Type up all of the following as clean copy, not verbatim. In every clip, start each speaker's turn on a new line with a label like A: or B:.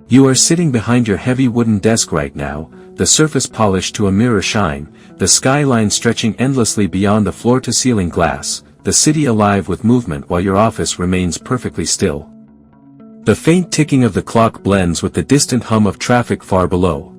A: You are sitting behind your heavy wooden desk right now, the surface polished to a mirror shine, the skyline stretching endlessly beyond the floor-to-ceiling glass, the city alive with movement while your office remains perfectly still. The faint ticking of the clock blends with the distant hum of traffic far below.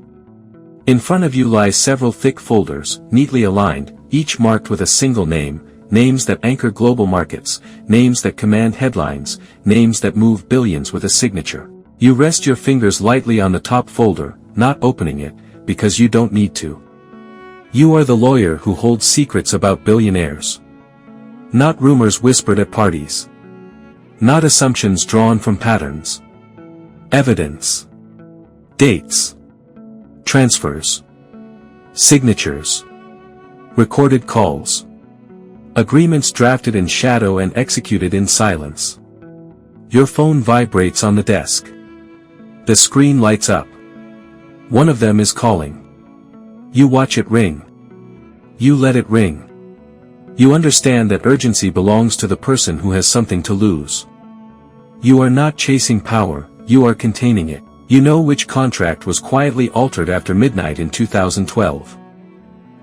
A: In front of you lie several thick folders, neatly aligned, each marked with a single name, names that anchor global markets, names that command headlines, names that move billions with a signature. You rest your fingers lightly on the top folder, not opening it, because you don't need to. You are the lawyer who holds secrets about billionaires. Not rumors whispered at parties. Not assumptions drawn from patterns. Evidence. Dates. Transfers. Signatures. Recorded calls. Agreements drafted in shadow and executed in silence. Your phone vibrates on the desk. The screen lights up. One of them is calling. You watch it ring. You let it ring. You understand that urgency belongs to the person who has something to lose. You are not chasing power, you are containing it. You know which contract was quietly altered after midnight in 2012.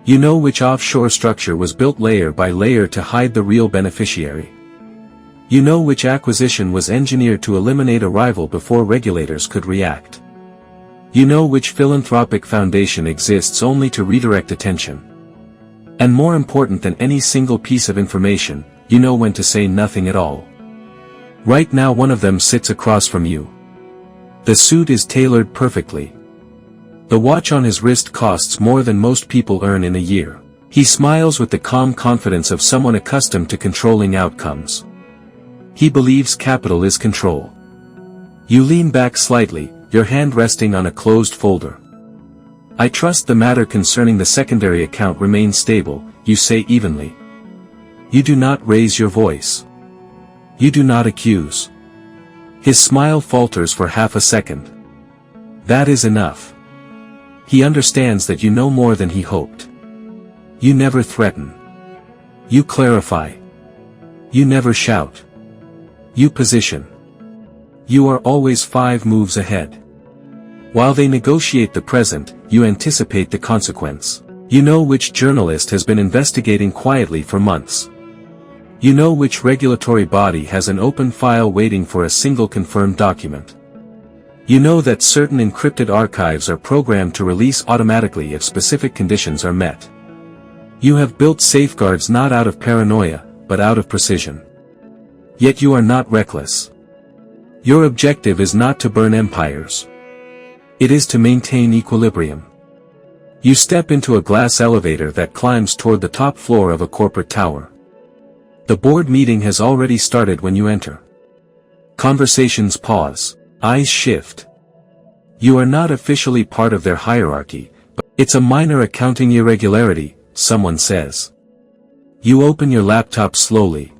A: You know which offshore structure was built layer by layer to hide the real beneficiary. You know which acquisition was engineered to eliminate a rival before regulators could react. You know which philanthropic foundation exists only to redirect attention. And more important than any single piece of information, you know when to say nothing at all. Right now one of them sits across from you. The suit is tailored perfectly. The watch on his wrist costs more than most people earn in a year. He smiles with the calm confidence of someone accustomed to controlling outcomes. He believes capital is control. You lean back slightly, your hand resting on a closed folder. I trust the matter concerning the secondary account remains stable, you say evenly. You do not raise your voice. You do not accuse. His smile falters for half a second. That is enough. He understands that you know more than he hoped. You never threaten. You clarify. You never shout. You position. You are always 5 moves ahead. While they negotiate the present, you anticipate the consequence. You know which journalist has been investigating quietly for months. You know which regulatory body has an open file waiting for a single confirmed document. You know that certain encrypted archives are programmed to release automatically if specific conditions are met. You have built safeguards not out of paranoia, but out of precision. Yet you are not reckless. Your objective is not to burn empires. It is to maintain equilibrium. You step into a glass elevator that climbs toward the top floor of a corporate tower. The board meeting has already started when you enter. Conversations pause, eyes shift. You are not officially part of their hierarchy, but it's a minor accounting irregularity, someone says. You open your laptop slowly.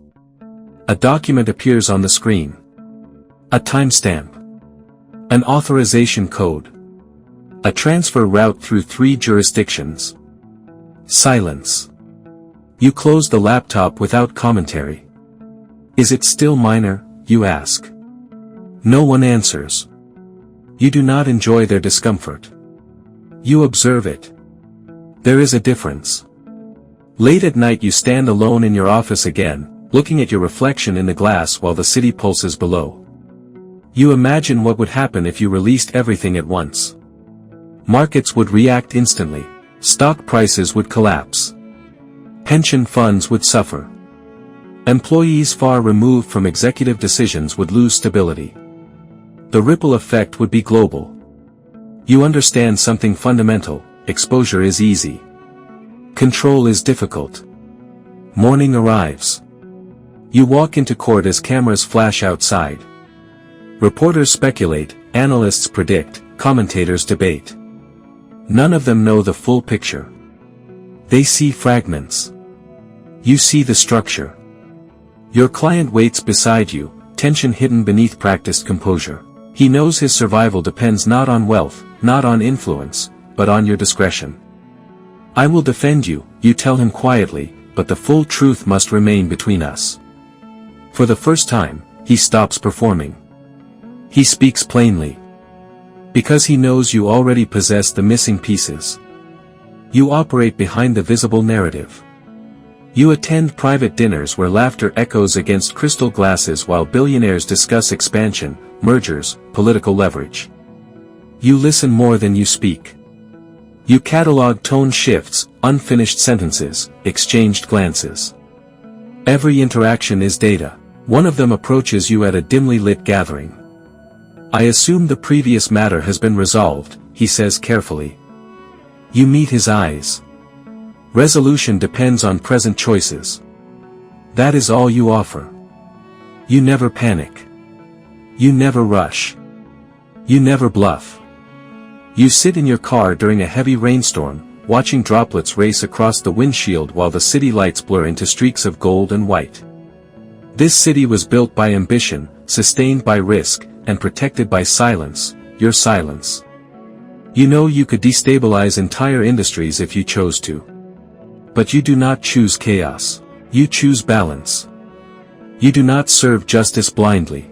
A: A document appears on the screen. A timestamp. An authorization code. A transfer route through 3 jurisdictions. Silence. You close the laptop without commentary. Is it still minor, you ask. No one answers. You do not enjoy their discomfort. You observe it. There is a difference. Late at night you stand alone in your office again, looking at your reflection in the glass while the city pulses below. You imagine what would happen if you released everything at once. Markets would react instantly. Stock prices would collapse. Pension funds would suffer. Employees far removed from executive decisions would lose stability. The ripple effect would be global. You understand something fundamental: exposure is easy. Control is difficult. Morning arrives. You walk into court as cameras flash outside. Reporters speculate, analysts predict, commentators debate. None of them know the full picture. They see fragments. You see the structure. Your client waits beside you, tension hidden beneath practiced composure. He knows his survival depends not on wealth, not on influence, but on your discretion. I will defend you, you tell him quietly, but the full truth must remain between us. For the first time, he stops performing. He speaks plainly. Because he knows you already possess the missing pieces. You operate behind the visible narrative. You attend private dinners where laughter echoes against crystal glasses while billionaires discuss expansion, mergers, political leverage. You listen more than you speak. You catalog tone shifts, unfinished sentences, exchanged glances. Every interaction is data. One of them approaches you at a dimly lit gathering. "I assume the previous matter has been resolved," he says carefully. You meet his eyes. Resolution depends on present choices. That is all you offer. You never panic. You never rush. You never bluff. You sit in your car during a heavy rainstorm, watching droplets race across the windshield while the city lights blur into streaks of gold and white. This city was built by ambition, sustained by risk, and protected by silence, your silence. You know you could destabilize entire industries if you chose to. But you do not choose chaos. You choose balance. You do not serve justice blindly.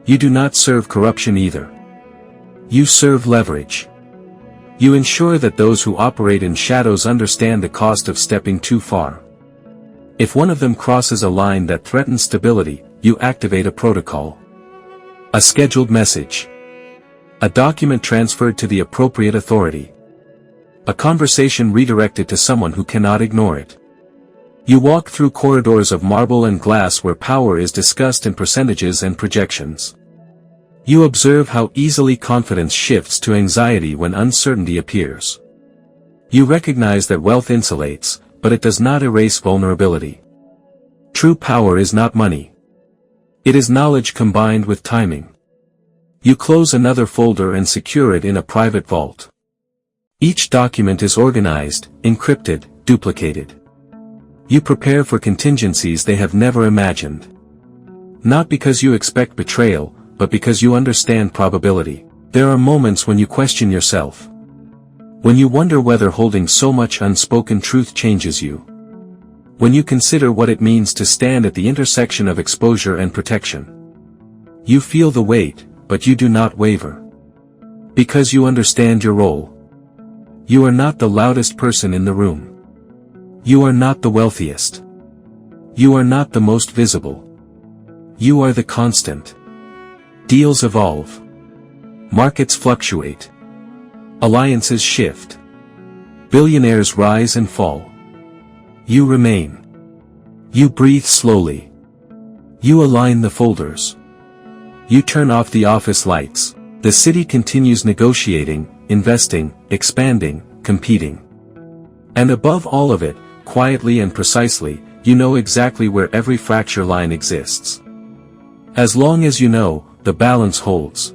A: You do not serve corruption either. You serve leverage. You ensure that those who operate in shadows understand the cost of stepping too far. If one of them crosses a line that threatens stability, you activate a protocol. A scheduled message. A document transferred to the appropriate authority. A conversation redirected to someone who cannot ignore it. You walk through corridors of marble and glass where power is discussed in percentages and projections. You observe how easily confidence shifts to anxiety when uncertainty appears. You recognize that wealth insulates, but it does not erase vulnerability. True power is not money. It is knowledge combined with timing. You close another folder and secure it in a private vault. Each document is organized, encrypted, duplicated. You prepare for contingencies they have never imagined. Not because you expect betrayal, but because you understand probability. There are moments when you question yourself. When you wonder whether holding so much unspoken truth changes you. When you consider what it means to stand at the intersection of exposure and protection. You feel the weight, but you do not waver. Because you understand your role. You are not the loudest person in the room. You are not the wealthiest. You are not the most visible. You are the constant. Deals evolve. Markets fluctuate. Alliances shift. Billionaires rise and fall. You remain. You breathe slowly. You align the folders. You turn off the office lights. The city continues negotiating, investing, expanding, competing. And above all of it, quietly and precisely, you know exactly where every fracture line exists. As long as you know, the balance holds.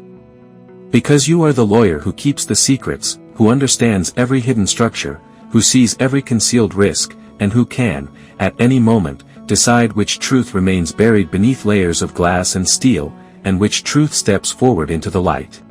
A: Because you are the lawyer who keeps the secrets, who understands every hidden structure, who sees every concealed risk, and who can, at any moment, decide which truth remains buried beneath layers of glass and steel, and which truth steps forward into the light.